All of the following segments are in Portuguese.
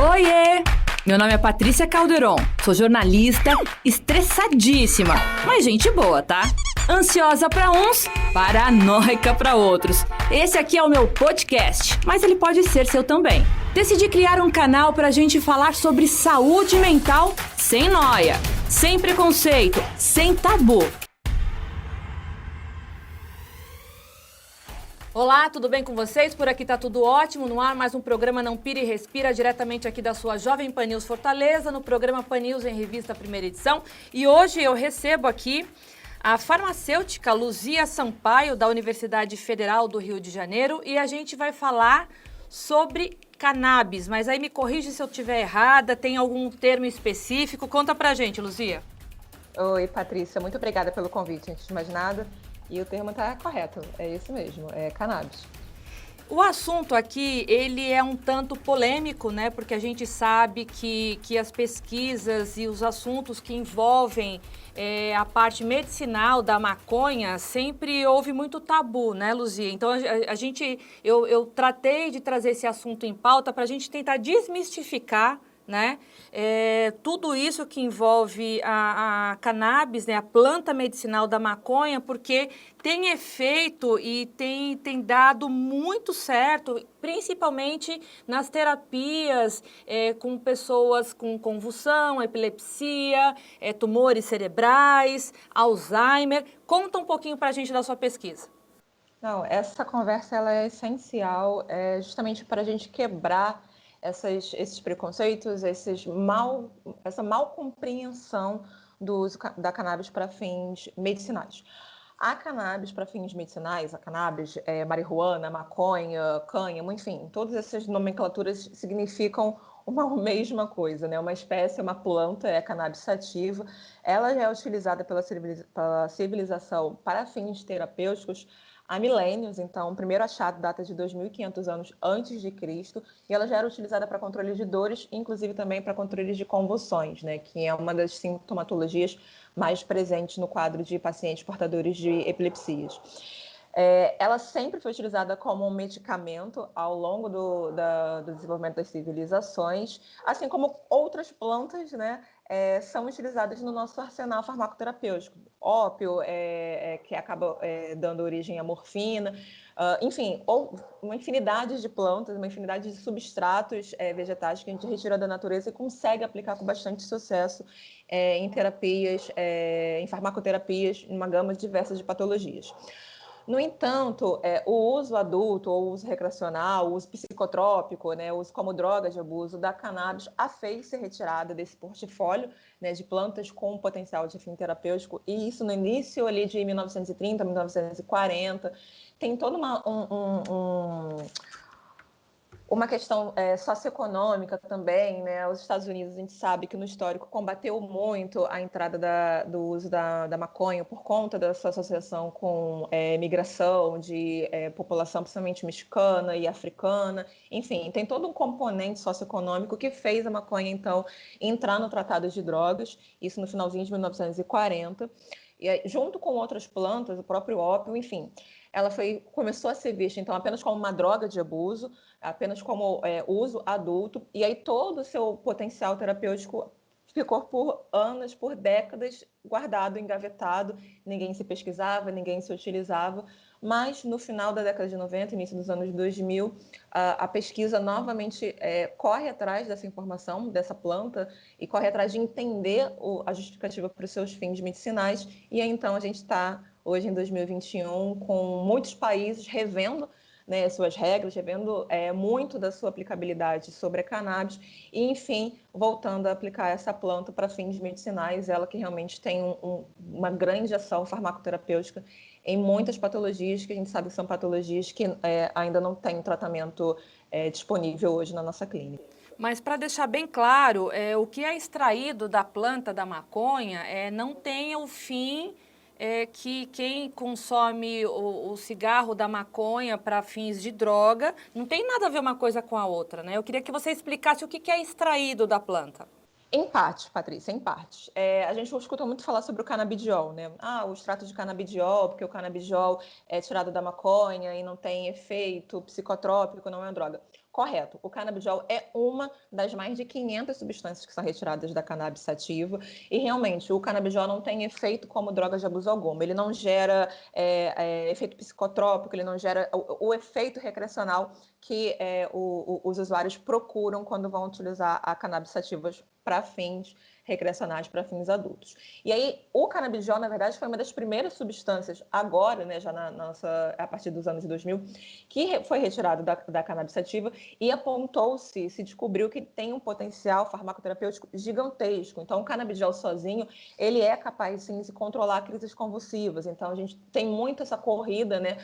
Oiê! Meu nome é Patrícia Calderon, sou jornalista, estressadíssima, mas gente boa, tá? Ansiosa pra uns, paranoica pra outros. Esse aqui é o meu podcast, mas ele pode ser seu também. Decidi criar um canal pra gente falar sobre saúde mental sem noia, sem preconceito, sem tabu. Olá, tudo bem com vocês? Por aqui tá tudo ótimo. No ar, mais um programa Não Pira e Respira, diretamente aqui da sua Jovem Pan News Fortaleza, no programa Pan News em Revista, primeira edição. E hoje eu recebo aqui a farmacêutica Luzia Sampaio, da Universidade Federal do Rio de Janeiro, e a gente vai falar sobre cannabis. Mas aí me corrige se eu estiver errada, tem algum termo específico? Conta pra gente, Luzia. Oi, Patrícia, muito obrigada pelo convite, antes de mais nada. E o termo está correto, é isso mesmo, é cannabis. O assunto aqui, ele é um tanto polêmico, né? Porque a gente sabe que as pesquisas e os assuntos que envolvem a parte medicinal da maconha sempre houve muito tabu, né, Luzia? Então, eu tratei de trazer esse assunto em pauta para a gente tentar desmistificar, né? Tudo isso que envolve a cannabis, né, a planta medicinal da maconha, porque tem efeito e tem dado muito certo, principalmente nas terapias com pessoas com convulsão, epilepsia, tumores cerebrais, Alzheimer. Conta um pouquinho para a gente da sua pesquisa. Não, essa conversa ela é essencial, justamente para a gente quebrar esses preconceitos, essa mal compreensão do uso da cannabis para fins medicinais. A cannabis para fins medicinais, a cannabis, marihuana, maconha, cânhamo, enfim, todas essas nomenclaturas significam uma mesma coisa, né? Uma espécie, uma planta, é a cannabis sativa. Ela já é utilizada pela civilização para fins terapêuticos há milênios, então o primeiro achado data de 2.500 anos antes de Cristo, e ela já era utilizada para controle de dores, inclusive também para controle de convulsões, né, que é uma das sintomatologias mais presentes no quadro de pacientes portadores de epilepsias. Ela sempre foi utilizada como um medicamento ao longo do desenvolvimento das civilizações, assim como outras plantas, né, são utilizadas no nosso arsenal farmacoterapêutico. Ópio, que acaba dando origem à morfina, enfim, uma infinidade de plantas, uma infinidade de substratos vegetais que a gente retira da natureza e consegue aplicar com bastante sucesso em terapias, em farmacoterapias, em uma gama diversa de patologias. No entanto, o uso adulto, ou o uso recreacional, o uso psicotrópico, né, o uso como droga de abuso da cannabis, a fez ser retirada desse portfólio, né, de plantas com potencial de fim terapêutico, e isso no início ali de 1930, 1940, tem toda uma questão socioeconômica também, né? Os Estados Unidos, a gente sabe que no histórico combateu muito a entrada do uso da maconha por conta da sua associação com migração de população, principalmente mexicana e africana. Enfim, tem todo um componente socioeconômico que fez a maconha, então, entrar no Tratado de Drogas, isso no finalzinho de 1940. E junto com outras plantas, o próprio ópio, enfim, ela começou a ser vista, então, apenas como uma droga de abuso, apenas como uso adulto, e aí todo o seu potencial terapêutico ficou por anos, por décadas, guardado, engavetado, ninguém se pesquisava, ninguém se utilizava, mas no final da década de 90, início dos anos 2000, a pesquisa novamente corre atrás dessa informação, dessa planta, e corre atrás de entender a justificativa para os seus fins medicinais, e aí, então a gente está, hoje em 2021, com muitos países revendo, né, suas regras, revendo muito da sua aplicabilidade sobre a cannabis e, enfim, voltando a aplicar essa planta para fins medicinais, ela que realmente tem uma grande ação farmacoterapêutica em muitas patologias que a gente sabe que são patologias que ainda não têm tratamento disponível hoje na nossa clínica. Mas para deixar bem claro, o que é extraído da planta da maconha não tem o fim que quem consome o cigarro da maconha para fins de droga, não tem nada a ver uma coisa com a outra, né? Eu queria que você explicasse o que é extraído da planta. Em partes, Patrícia, em partes. A gente escuta muito falar sobre o canabidiol, né? O extrato de canabidiol, porque o canabidiol é tirado da maconha e não tem efeito psicotrópico, não é uma droga. Correto. O canabidiol é uma das mais de 500 substâncias que são retiradas da cannabis sativa e realmente o canabidiol não tem efeito como droga de abuso alguma. Ele não gera efeito psicotrópico, ele não gera o efeito recreacional que os usuários procuram quando vão utilizar a cannabis sativa para fins recreacionais, para fins adultos. E aí, o canabidiol, na verdade, foi uma das primeiras substâncias, agora, né, já a partir dos anos 2000, que foi retirado da cannabis sativa e apontou-se, se descobriu que tem um potencial farmacoterapêutico gigantesco. Então, o canabidiol sozinho, ele é capaz, sim, de controlar crises convulsivas. Então, a gente tem muito essa corrida, né,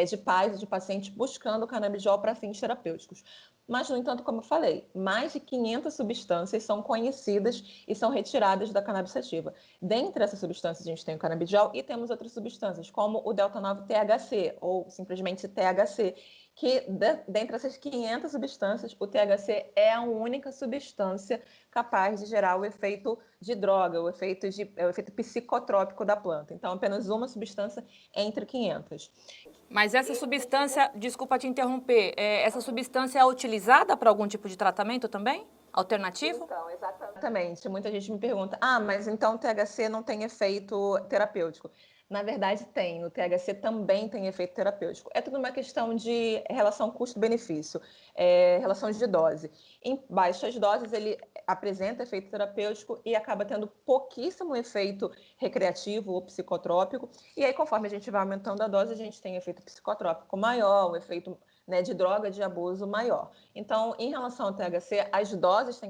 de pais e de pacientes buscando o canabidiol para fins terapêuticos. Mas, no entanto, como eu falei, mais de 500 substâncias são conhecidas e são retiradas da cannabis sativa. Dentre essas substâncias, a gente tem o canabidiol e temos outras substâncias, como o delta-9-THC, ou simplesmente THC, que dentre essas 500 substâncias, o THC é a única substância capaz de gerar o efeito de droga, o efeito psicotrópico da planta. Então, apenas uma substância entre 500. Mas essa substância, desculpa te interromper, essa substância é utilizada para algum tipo de tratamento também? Alternativo? Então, exatamente. Muita gente me pergunta, mas então o THC não tem efeito terapêutico? Na verdade, tem. O THC também tem efeito terapêutico. É tudo uma questão de relação custo-benefício, relação de dose. Em baixas doses, ele apresenta efeito terapêutico e acaba tendo pouquíssimo efeito recreativo ou psicotrópico. E aí, conforme a gente vai aumentando a dose, a gente tem efeito psicotrópico maior, um efeito, né, de droga de abuso maior. Então, em relação ao THC, as doses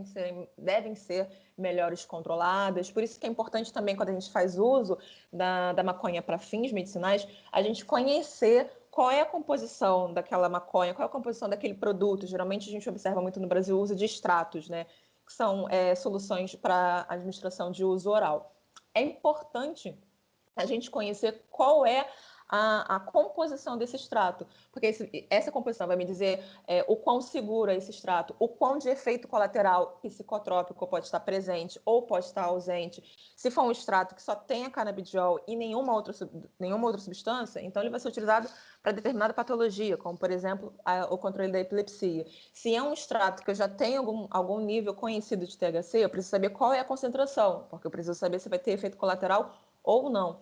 devem ser melhores controladas. Por isso que é importante também, quando a gente faz uso da maconha para fins medicinais, a gente conhecer qual é a composição daquela maconha, qual é a composição daquele produto. Geralmente a gente observa muito no Brasil o uso de extratos, né? Que são soluções para administração de uso oral. É importante a gente conhecer qual é a composição desse extrato, porque essa composição vai me dizer o quão seguro é esse extrato, o quão de efeito colateral psicotrópico pode estar presente ou pode estar ausente. Se for um extrato que só tenha canabidiol e nenhuma outra substância, então ele vai ser utilizado para determinada patologia, como, por exemplo, o controle da epilepsia. Se é um extrato que eu já tenho algum nível conhecido de THC, eu preciso saber qual é a concentração, porque eu preciso saber se vai ter efeito colateral ou não.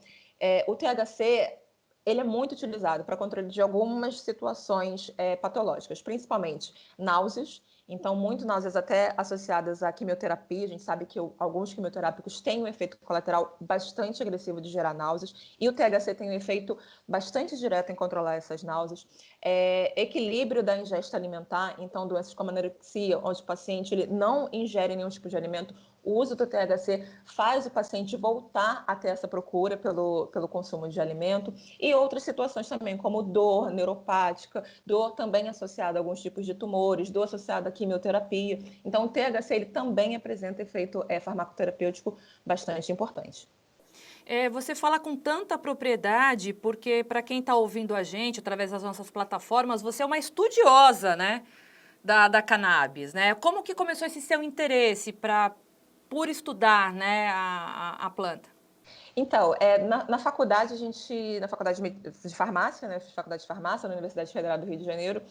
O THC ele é muito utilizado para controle de algumas situações patológicas, principalmente náuseas. Então, muito náuseas até associadas à quimioterapia. A gente sabe que alguns quimioterápicos têm um efeito colateral bastante agressivo de gerar náuseas. E o THC tem um efeito bastante direto em controlar essas náuseas. Equilíbrio da ingesta alimentar. Então, doenças como anorexia, onde o paciente ele não ingere nenhum tipo de alimento, o uso do THC faz o paciente voltar a ter essa procura pelo consumo de alimento e outras situações também, como dor neuropática, dor também associada a alguns tipos de tumores, dor associada à quimioterapia. Então, o THC ele também apresenta efeito farmacoterapêutico bastante importante. Você fala com tanta propriedade, porque para quem está ouvindo a gente através das nossas plataformas, você é uma estudiosa, né, da cannabis, né? Como que começou esse seu interesse por estudar, né, a planta? Então, na faculdade, na faculdade de farmácia, né, eu fiz faculdade de farmácia na Universidade Federal do Rio de Janeiro,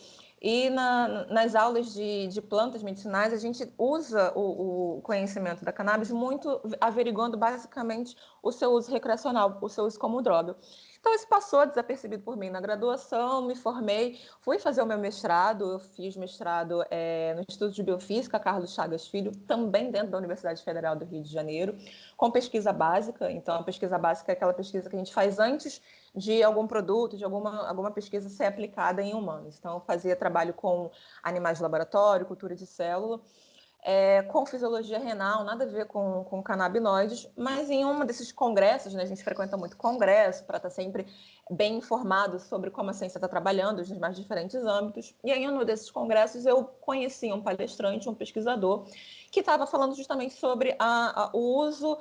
e nas aulas de plantas medicinais, a gente usa o conhecimento da cannabis muito averiguando basicamente o seu uso recreacional, o seu uso como droga. Então, isso passou desapercebido por mim na graduação, me formei, fui fazer o meu mestrado, eu fiz mestrado no Instituto de Biofísica Carlos Chagas Filho, também dentro da Universidade Federal do Rio de Janeiro, com pesquisa básica. Então, a pesquisa básica é aquela pesquisa que a gente faz antes de algum produto, de alguma pesquisa ser aplicada em humanos. Então, eu fazia trabalho com animais de laboratório, cultura de célula, com fisiologia renal, nada a ver com canabinoides, mas em um desses congressos, né, a gente frequenta muito congresso para estar sempre bem informado sobre como a ciência está trabalhando nos mais diferentes âmbitos. E aí, em um desses congressos, eu conheci um palestrante, um pesquisador, que estava falando justamente sobre o uso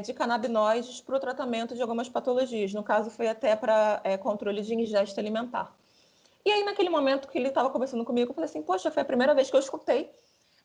de canabinoides para o tratamento de algumas patologias. No caso, foi até para controle de ingesta alimentar. E aí, naquele momento que ele estava conversando comigo, eu falei assim, poxa, foi a primeira vez que eu escutei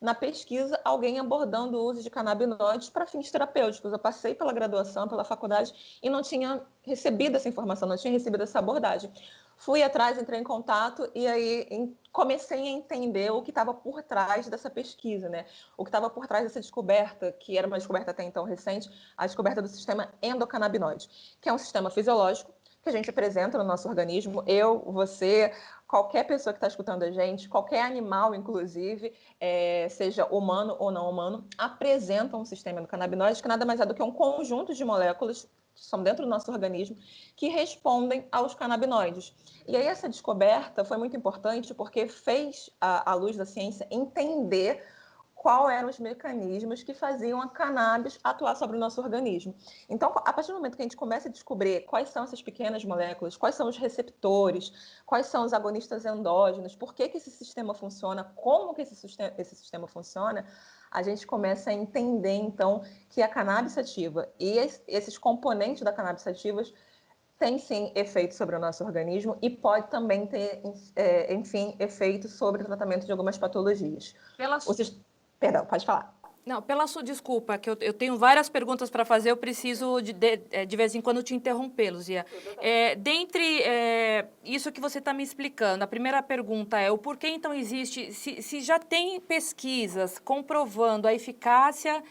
na pesquisa, alguém abordando o uso de canabinoides para fins terapêuticos. Eu passei pela graduação, pela faculdade, e não tinha recebido essa informação, não tinha recebido essa abordagem. Fui atrás, entrei em contato e aí comecei a entender o que estava por trás dessa pesquisa, né? O que estava por trás dessa descoberta, que era uma descoberta até então recente, a descoberta do sistema endocannabinoide, que é um sistema fisiológico que a gente apresenta no nosso organismo, eu, você, qualquer pessoa que está escutando a gente, qualquer animal, inclusive, seja humano ou não humano, apresenta um sistema endocannabinoide que nada mais é do que um conjunto de moléculas que estão dentro do nosso organismo que respondem aos canabinoides. E aí essa descoberta foi muito importante porque fez a luz da ciência entender quais eram os mecanismos que faziam a cannabis atuar sobre o nosso organismo. Então, a partir do momento que a gente começa a descobrir quais são essas pequenas moléculas, quais são os receptores, quais são os agonistas endógenos, por que esse sistema funciona, como que esse sistema funciona, a gente começa a entender, então, que a cannabis sativa e esses componentes da cannabis sativas tem sim efeito sobre o nosso organismo e pode também ter, enfim, efeito sobre o tratamento de algumas patologias. Perdão, pode falar. Não, pela sua desculpa, que eu tenho várias perguntas para fazer, eu preciso de vez em quando te interrompê-los, Zia. Dentre isso que você está me explicando, a primeira pergunta é o porquê então existe, se já tem pesquisas comprovando a eficácia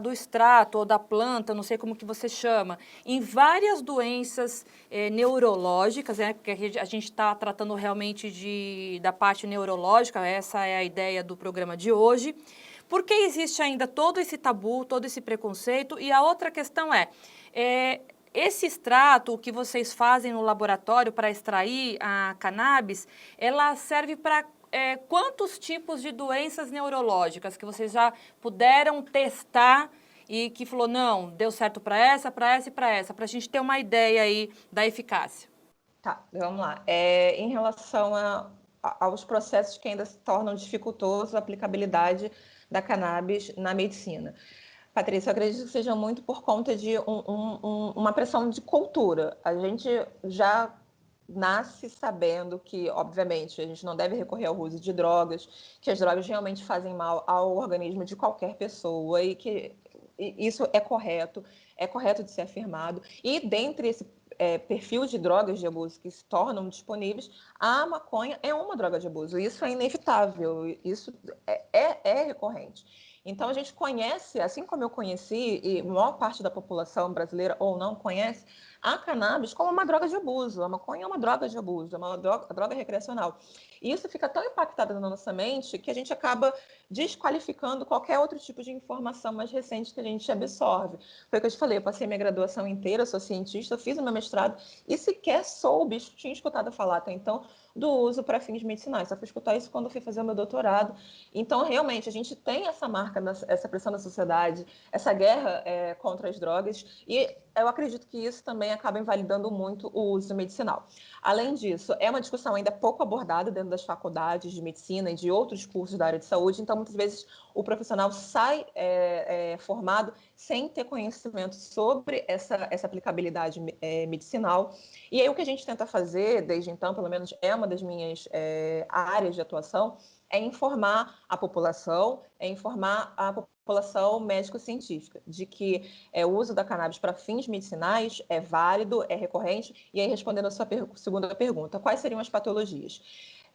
do extrato ou da planta, não sei como que você chama, em várias doenças neurológicas, porque a gente está tratando realmente da parte neurológica, essa é a ideia do programa de hoje. Por que existe ainda todo esse tabu, todo esse preconceito? E a outra questão esse extrato que vocês fazem no laboratório para extrair a cannabis, ela serve para quantos tipos de doenças neurológicas que vocês já puderam testar e que falou, não, deu certo para essa e para essa, para a gente ter uma ideia aí da eficácia? Tá, vamos lá. Em relação aos processos que ainda se tornam dificultosos a aplicabilidade da cannabis na medicina. Patrícia, eu acredito que seja muito por conta de uma pressão de cultura. A gente já nasce sabendo que, obviamente, a gente não deve recorrer ao uso de drogas, que as drogas realmente fazem mal ao organismo de qualquer pessoa e que isso é correto de ser afirmado. E dentre esse perfil de drogas de abuso que se tornam disponíveis, a maconha é uma droga de abuso. Isso é inevitável, isso é recorrente. Então, a gente conhece, assim como eu conheci, e a maior parte da população brasileira ou não conhece, a cannabis como uma droga de abuso. A maconha é uma droga de abuso, é uma droga recreacional. E isso fica tão impactado na nossa mente que a gente acaba desqualificando qualquer outro tipo de informação mais recente que a gente absorve. Foi o que eu te falei, eu passei minha graduação inteira, sou cientista, fiz o meu mestrado e sequer soube, tinha escutado falar até então, do uso para fins medicinais. Só fui escutar isso quando eu fui fazer o meu doutorado. Então, realmente, a gente tem essa marca, essa pressão da sociedade, essa guerra contra as drogas, e eu acredito que isso também acaba invalidando muito o uso medicinal. Além disso, é uma discussão ainda pouco abordada dentro das faculdades de medicina e de outros cursos da área de saúde, então, muitas vezes, o profissional sai formado sem ter conhecimento sobre essa aplicabilidade medicinal. E aí o que a gente tenta fazer, desde então, pelo menos é uma das minhas áreas de atuação, é informar a população médico-científica de que o uso da cannabis para fins medicinais é válido, é recorrente. E aí, respondendo a sua segunda pergunta, quais seriam as patologias?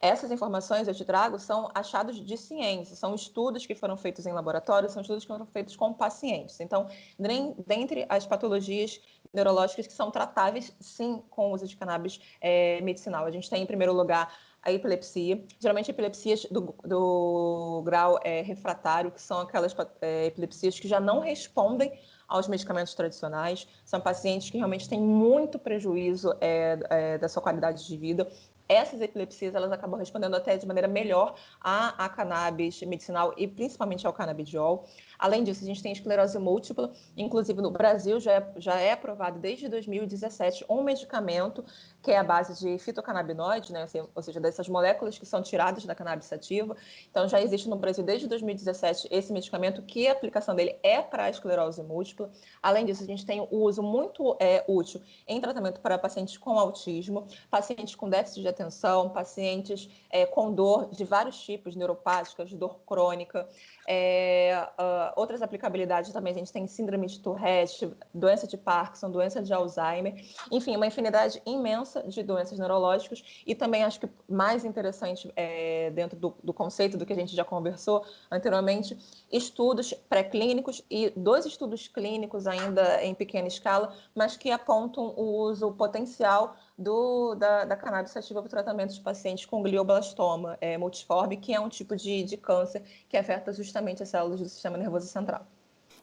Essas informações eu te trago são achados de ciência, são estudos que foram feitos em laboratório, são estudos que foram feitos com pacientes. Então, dentre as patologias neurológicas que são tratáveis, sim, com o uso de cannabis medicinal. A gente tem, em primeiro lugar, a epilepsia, geralmente epilepsias do grau refratário, que são aquelas epilepsias que já não respondem aos medicamentos tradicionais, são pacientes que realmente têm muito prejuízo da sua qualidade de vida. Essas epilepsias, elas acabam respondendo até de maneira melhor à cannabis medicinal e principalmente ao canabidiol. Além disso, a gente tem esclerose múltipla, inclusive no Brasil já é aprovado desde 2017 um medicamento que é a base de fitocannabinoides, né? Ou seja, dessas moléculas que são tiradas da cannabis sativa. Então, já existe no Brasil desde 2017 esse medicamento que a aplicação dele é para a esclerose múltipla. Além disso, a gente tem o uso muito útil em tratamento para pacientes com autismo, pacientes com déficit de atenção, pacientes com dor de vários tipos, neuropáticas, dor crônica, outras aplicabilidades também, a gente tem síndrome de Tourette, doença de Parkinson, doença de Alzheimer, enfim, uma infinidade imensa de doenças neurológicas e também acho que mais interessante dentro do conceito do que a gente já conversou anteriormente, estudos pré-clínicos e 2 estudos clínicos ainda em pequena escala, mas que apontam o uso potencial da cannabis sativa para o tratamento de pacientes com glioblastoma multiforme, que é um tipo de câncer que afeta justamente as células do sistema nervoso central.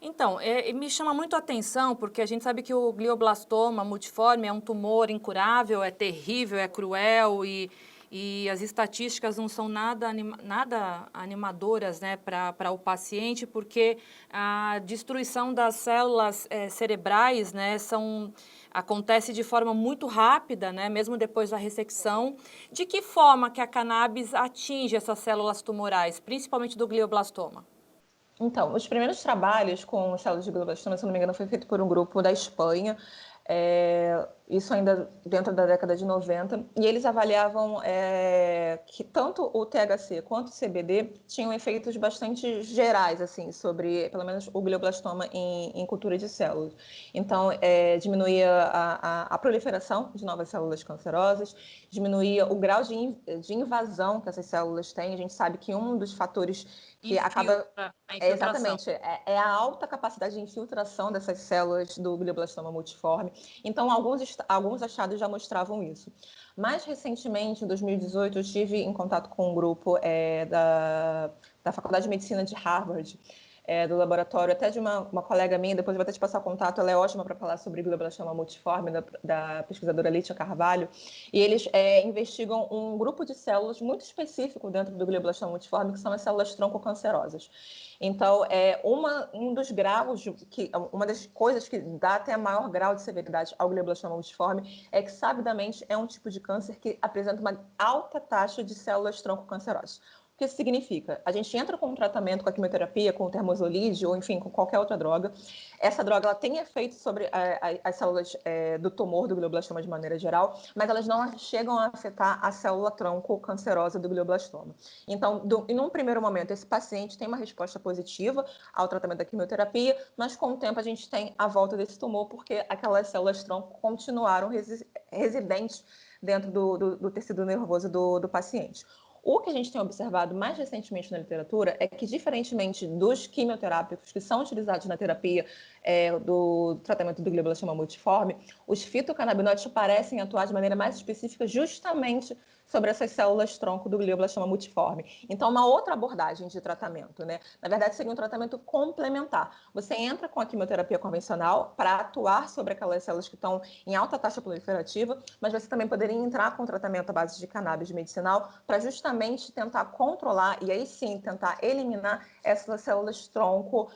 Então, me chama muito a atenção, porque a gente sabe que o glioblastoma multiforme é um tumor incurável, é terrível, é cruel e as estatísticas não são nada animadoras, né, para o paciente, porque a destruição das células cerebrais, né, acontece de forma muito rápida, né, mesmo depois da ressecção. De que forma que a cannabis atinge essas células tumorais, principalmente do glioblastoma? Então, os primeiros trabalhos com células de glioblastoma, se não me engano, foi feito por um grupo da Espanha, isso ainda dentro da década de 90, e eles avaliavam que tanto o THC quanto o CBD tinham efeitos bastante gerais, assim, sobre, pelo menos, o glioblastoma em cultura de células. Então, diminuía a proliferação de novas células cancerosas, diminuía o grau de invasão que essas células têm. A gente sabe que um dos fatores que acaba... A infiltração. Exatamente, a alta capacidade de infiltração dessas células do glioblastoma multiforme. Então, alguns achados já mostravam isso. Mais recentemente, em 2018, eu estive em contato com um grupo da Faculdade de Medicina de Harvard, do laboratório, até de uma colega minha, depois eu vou até te passar o contato, ela é ótima para falar sobre glioblastoma multiforme, da pesquisadora Lítia Carvalho, e eles investigam um grupo de células muito específico dentro do glioblastoma multiforme, que são as células tronco-cancerosas. Então, um dos graus, uma das coisas que dá até maior grau de severidade ao glioblastoma multiforme é que, sabidamente, é um tipo de câncer que apresenta uma alta taxa de células tronco-cancerosas. O que isso significa? A gente entra com um tratamento, com a quimioterapia, com o termosolide, ou enfim, com qualquer outra droga. Essa droga ela tem efeito sobre as células do tumor do glioblastoma de maneira geral, mas elas não chegam a afetar a célula tronco cancerosa do glioblastoma. Então, em um primeiro momento, esse paciente tem uma resposta positiva ao tratamento da quimioterapia, mas com o tempo a gente tem a volta desse tumor, porque aquelas células tronco continuaram residentes dentro do tecido nervoso do paciente. O que a gente tem observado mais recentemente na literatura é que, diferentemente dos quimioterápicos que são utilizados na terapia do tratamento do glioblastoma multiforme, os fitocannabinoides parecem atuar de maneira mais específica justamente sobre essas células tronco do glioblastoma multiforme. Então, uma outra abordagem de tratamento, né? Na verdade, seria um tratamento complementar. Você entra com a quimioterapia convencional para atuar sobre aquelas células que estão em alta taxa proliferativa, mas você também poderia entrar com tratamento à base de cannabis medicinal para justamente tentar controlar e aí sim tentar eliminar essas células tronco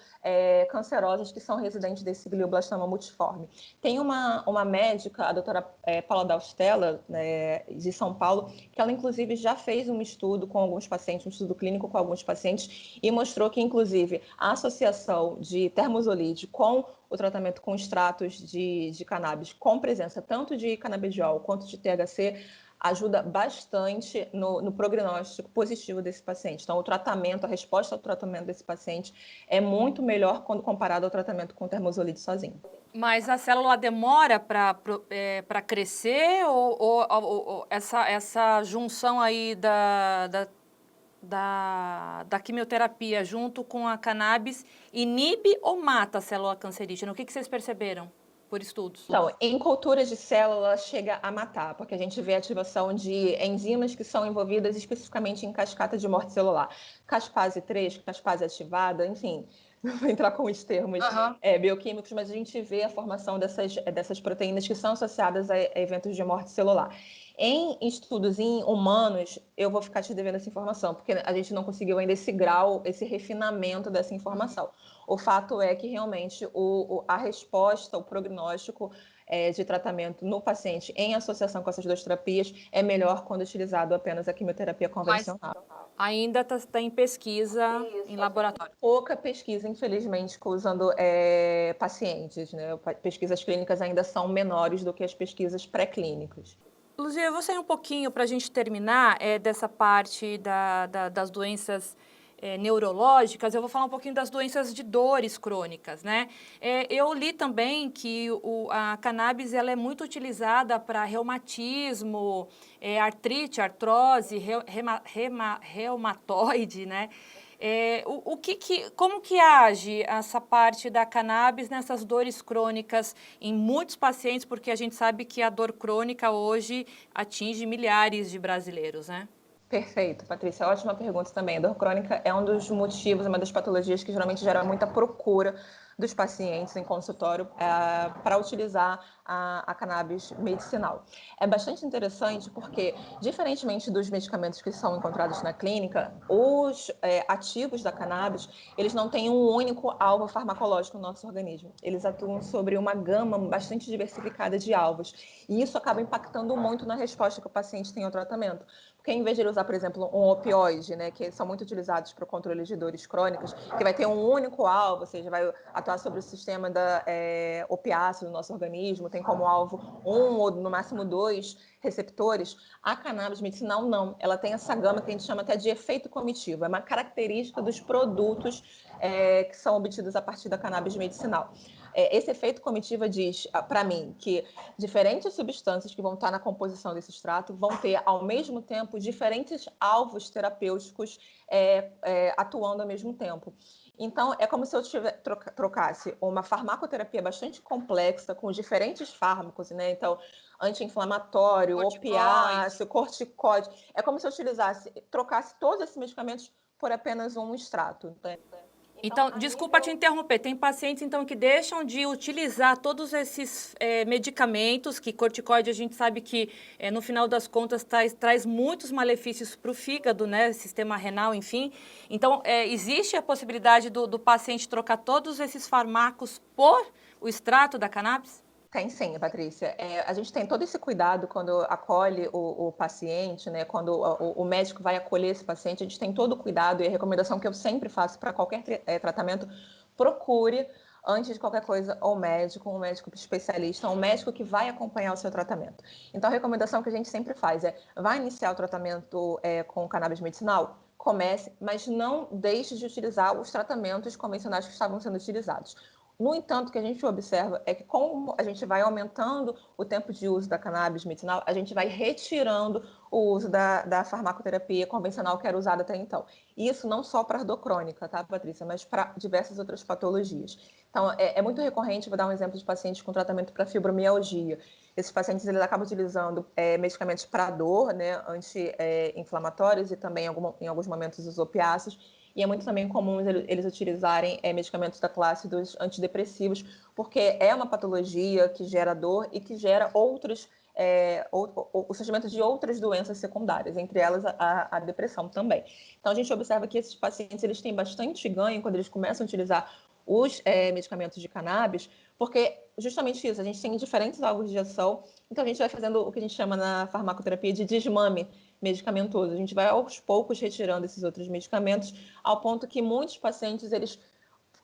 cancerosas que são residentes desse glioblastoma multiforme. Tem uma médica, a doutora Paula Daustella, né, de São Paulo, que ela, inclusive, já fez um estudo com alguns pacientes, um estudo clínico com alguns pacientes, e mostrou que, inclusive, a associação de termosolide com o tratamento com extratos de cannabis, com presença tanto de canabidiol quanto de THC, ajuda bastante no prognóstico positivo desse paciente. Então, a resposta ao tratamento desse paciente é muito melhor quando comparado ao tratamento com termosolide sozinho. Mas a célula demora para crescer ou essa junção aí da quimioterapia junto com a cannabis inibe ou mata a célula cancerígena? O que vocês perceberam por estudos? Então, em culturas de célula chega a matar, porque a gente vê a ativação de enzimas que são envolvidas especificamente em cascata de morte celular. Caspase 3, caspase ativada, enfim, não vou entrar com os termos bioquímicos, mas a gente vê a formação dessas proteínas que são associadas a eventos de morte celular. Em estudos em humanos, eu vou ficar te devendo essa informação, porque a gente não conseguiu ainda esse grau, esse refinamento dessa informação. O fato é que realmente a resposta, o prognóstico de tratamento no paciente em associação com essas 2 terapias é melhor quando utilizado apenas a quimioterapia convencional. Mas ainda está em pesquisa em laboratório. Pouca pesquisa, infelizmente, usando pacientes, né? Pesquisas clínicas ainda são menores do que as pesquisas pré-clínicas. Luzia, eu vou sair um pouquinho para a gente terminar dessa parte das doenças neurológicas. Eu vou falar um pouquinho das doenças de dores crônicas, né? Eu li também que a cannabis ela é muito utilizada para reumatismo, artrite, artrose, reumatoide, né? Como que age essa parte da cannabis nessas dores crônicas em muitos pacientes, porque a gente sabe que a dor crônica hoje atinge milhares de brasileiros, né? Perfeito, Patrícia. Ótima pergunta também. A dor crônica é um dos motivos, uma das patologias que geralmente gera muita procura dos pacientes em consultório para utilizar a cannabis medicinal. É bastante interessante porque, diferentemente dos medicamentos que são encontrados na clínica, os ativos da cannabis, eles não têm um único alvo farmacológico no nosso organismo. Eles atuam sobre uma gama bastante diversificada de alvos. E isso acaba impactando muito na resposta que o paciente tem ao tratamento. Porque em vez de ele usar, por exemplo, um opioide, né, que são muito utilizados para o controle de dores crônicas, que vai ter um único alvo, ou seja, vai atuar sobre o sistema opiáceo do nosso organismo, tem como alvo um ou no máximo dois receptores, a cannabis medicinal não. Ela tem essa gama que a gente chama até de efeito comitivo. É uma característica dos produtos que são obtidos a partir da cannabis medicinal. Esse efeito comitivo diz, para mim, que diferentes substâncias que vão estar na composição desse extrato vão ter, ao mesmo tempo, diferentes alvos terapêuticos atuando ao mesmo tempo. Então, é como se eu trocasse uma farmacoterapia bastante complexa, com diferentes fármacos, né? Então, anti-inflamatório, opiáceo, corticóide. É como se eu trocasse todos esses medicamentos por apenas um extrato. Né? Então, desculpa te interromper, tem pacientes então que deixam de utilizar todos esses medicamentos, que corticoide a gente sabe que no final das contas traz muitos malefícios para o fígado, né, sistema renal, enfim. Então, existe a possibilidade do paciente trocar todos esses fármacos por o extrato da cannabis? Tem sim, Patrícia. A gente tem todo esse cuidado quando acolhe o paciente, né? Quando o médico vai acolher esse paciente, a gente tem todo o cuidado e a recomendação que eu sempre faço para qualquer tratamento, procure, antes de qualquer coisa, um médico especialista, um médico que vai acompanhar o seu tratamento. Então, a recomendação que a gente sempre faz vai iniciar o tratamento com cannabis medicinal? Comece, mas não deixe de utilizar os tratamentos convencionais que estavam sendo utilizados. No entanto, o que a gente observa é que, como a gente vai aumentando o tempo de uso da cannabis medicinal, a gente vai retirando o uso da farmacoterapia convencional que era usada até então. E isso não só para dor crônica, tá, Patrícia, mas para diversas outras patologias. Então, é muito recorrente, vou dar um exemplo de pacientes com tratamento para fibromialgia. Esses pacientes eles acabam utilizando medicamentos para dor, né, anti-inflamatórios e também, em alguns momentos, os opiáceos. E é muito também comum eles utilizarem medicamentos da classe dos antidepressivos, porque é uma patologia que gera dor e que gera o surgimento de outras doenças secundárias, entre elas a depressão também. Então, a gente observa que esses pacientes eles têm bastante ganho quando eles começam a utilizar os medicamentos de cannabis, porque justamente isso, a gente tem diferentes alvos de ação, então a gente vai fazendo o que a gente chama na farmacoterapia de desmame medicamentoso. A gente vai aos poucos retirando esses outros medicamentos, ao ponto que muitos pacientes eles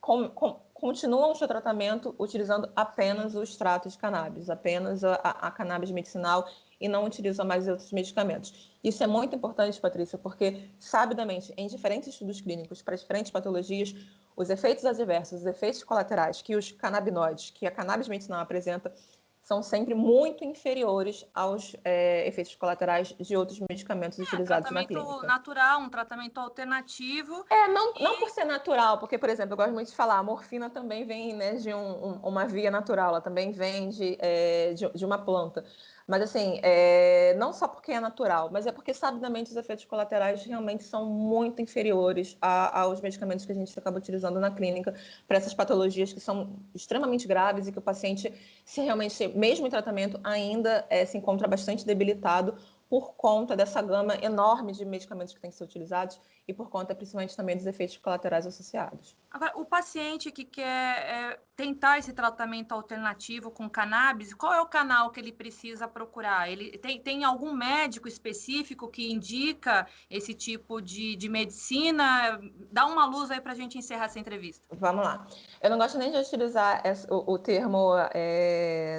continuam o seu tratamento utilizando apenas o extrato de cannabis, apenas a cannabis medicinal e não utilizam mais outros medicamentos. Isso é muito importante, Patrícia, porque, sabidamente, em diferentes estudos clínicos para diferentes patologias, os efeitos adversos, os efeitos colaterais que os canabinoides, que a cannabis medicinal apresenta, são sempre muito inferiores aos efeitos colaterais de outros medicamentos utilizados na clínica. Tratamento natural, um tratamento alternativo. Não por ser natural, porque, por exemplo, eu gosto muito de falar, a morfina também vem, né, de uma via natural, ela também vem de uma planta. Mas, assim, não só porque é natural, mas é porque, sabidamente, os efeitos colaterais realmente são muito inferiores aos medicamentos que a gente acaba utilizando na clínica para essas patologias que são extremamente graves e que o paciente, se realmente, mesmo em tratamento, ainda se encontra bastante debilitado por conta dessa gama enorme de medicamentos que têm que ser utilizados e por conta, principalmente, também dos efeitos colaterais associados. Agora, o paciente que quer tentar esse tratamento alternativo com cannabis, qual é o canal que ele precisa procurar? Ele tem algum médico específico que indica esse tipo de medicina? Dá uma luz aí para a gente encerrar essa entrevista. Vamos lá. Eu não gosto nem de utilizar o termo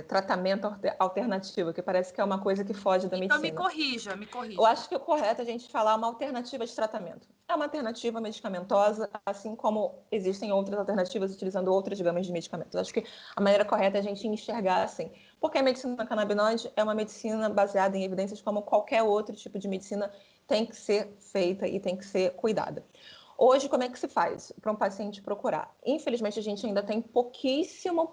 tratamento alternativo, que parece que é uma coisa que foge da Então, medicina. me Eu corrija. acho que o correto é a gente falar uma alternativa de tratamento. É uma alternativa medicamentosa, assim como existem outras alternativas utilizando outras gamas de medicamentos. Acho que a maneira correta é a gente enxergar assim. Porque a medicina canabinoide é uma medicina baseada em evidências como qualquer outro tipo de medicina tem que ser feita e tem que ser cuidada. Hoje, como é que se faz para um paciente procurar? Infelizmente, a gente ainda tem pouquíssimo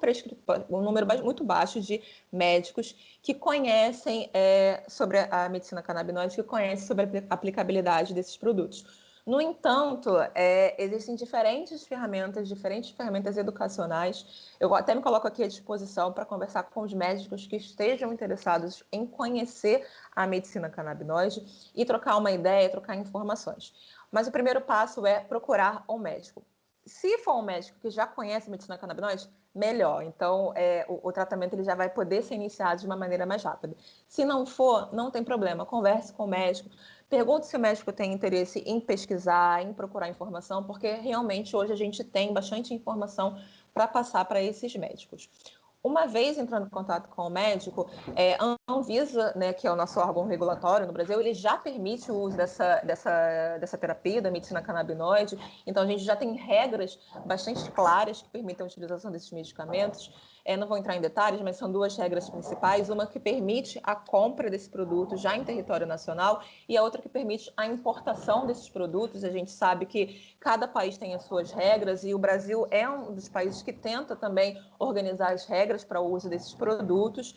um número muito baixo de médicos que conhecem sobre a medicina canabinoide, que conhecem sobre a aplicabilidade desses produtos. No entanto, existem diferentes ferramentas educacionais. Eu até me coloco aqui à disposição para conversar com os médicos que estejam interessados em conhecer a medicina canabinoide e trocar uma ideia, trocar informações. Mas o primeiro passo é procurar um médico. Se for um médico que já conhece medicina canabinoide, melhor. Então, o tratamento ele já vai poder ser iniciado de uma maneira mais rápida. Se não for, não tem problema. Converse com o médico. Pergunte se o médico tem interesse em pesquisar, em procurar informação, porque realmente hoje a gente tem bastante informação para passar para esses médicos. Uma vez entrando em contato com o médico, a Anvisa, né, que é o nosso órgão regulatório no Brasil, ele já permite o uso dessa terapia, da medicina canabinoide. Então, a gente já tem regras bastante claras que permitem a utilização desses medicamentos. Não vou entrar em detalhes, mas são duas regras principais. Uma que permite a compra desse produto já em território nacional e a outra que permite a importação desses produtos. A gente sabe que cada país tem as suas regras e o Brasil é um dos países que tenta também organizar as regras para o uso desses produtos.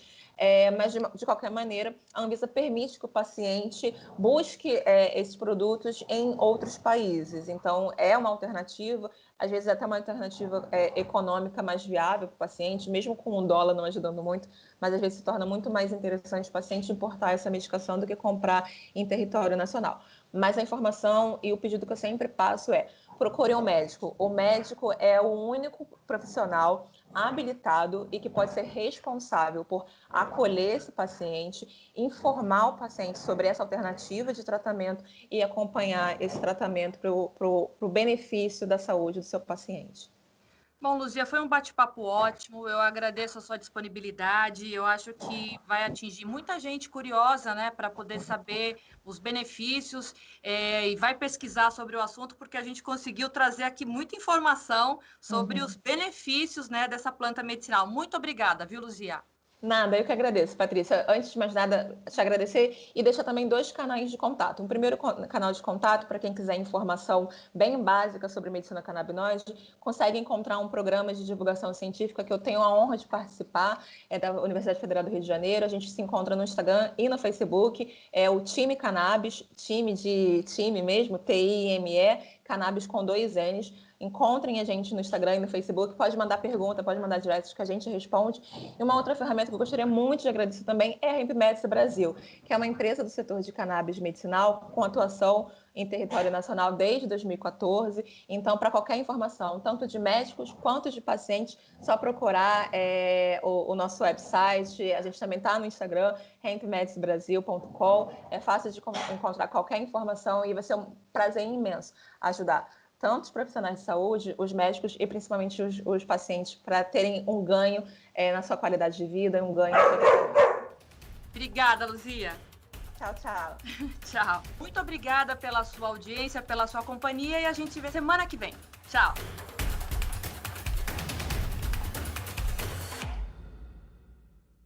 Mas, de qualquer maneira, a Anvisa permite que o paciente busque esses produtos em outros países. Então, é uma alternativa, às vezes até uma alternativa econômica mais viável para o paciente, mesmo com o dólar não ajudando muito, mas às vezes se torna muito mais interessante o paciente importar essa medicação do que comprar em território nacional. Mas a informação e o pedido que eu sempre passo é: procure um médico. O médico é o único profissional habilitado e que pode ser responsável por acolher esse paciente, informar o paciente sobre essa alternativa de tratamento e acompanhar esse tratamento para o benefício da saúde do seu paciente. Bom, Luzia, foi um bate-papo ótimo. Eu agradeço a sua disponibilidade. Eu acho que vai atingir muita gente curiosa, né, para poder saber os benefícios e vai pesquisar sobre o assunto, porque a gente conseguiu trazer aqui muita informação sobre os benefícios, né, dessa planta medicinal. Muito obrigada, viu, Luzia? Nada, eu que agradeço, Patrícia. Antes de mais nada, te agradecer e deixar também dois canais de contato. Um primeiro canal de contato para quem quiser informação bem básica sobre medicina canabinoide, consegue encontrar um programa de divulgação científica que eu tenho a honra de participar, é da Universidade Federal do Rio de Janeiro. A gente se encontra no Instagram e no Facebook, é o Time Cannabis, time mesmo, TIME, Cannabis com 2 N's. Encontrem a gente no Instagram e no Facebook, pode mandar pergunta, pode mandar direct que a gente responde. E uma outra ferramenta que eu gostaria muito de agradecer também é a Hemp Medicine Brasil, que é uma empresa do setor de cannabis medicinal com atuação em território nacional desde 2014. Então, para qualquer informação, tanto de médicos quanto de pacientes, só procurar o nosso website. A gente também está no Instagram, hempmedicinebrasil.com. É fácil de encontrar qualquer informação e vai ser um prazer imenso ajudar tanto os profissionais de saúde, os médicos e principalmente os pacientes para terem um ganho na sua qualidade de vida, um ganho. Obrigada, Luzia. Tchau, tchau. Tchau. Muito obrigada pela sua audiência, pela sua companhia e a gente se vê semana que vem. Tchau.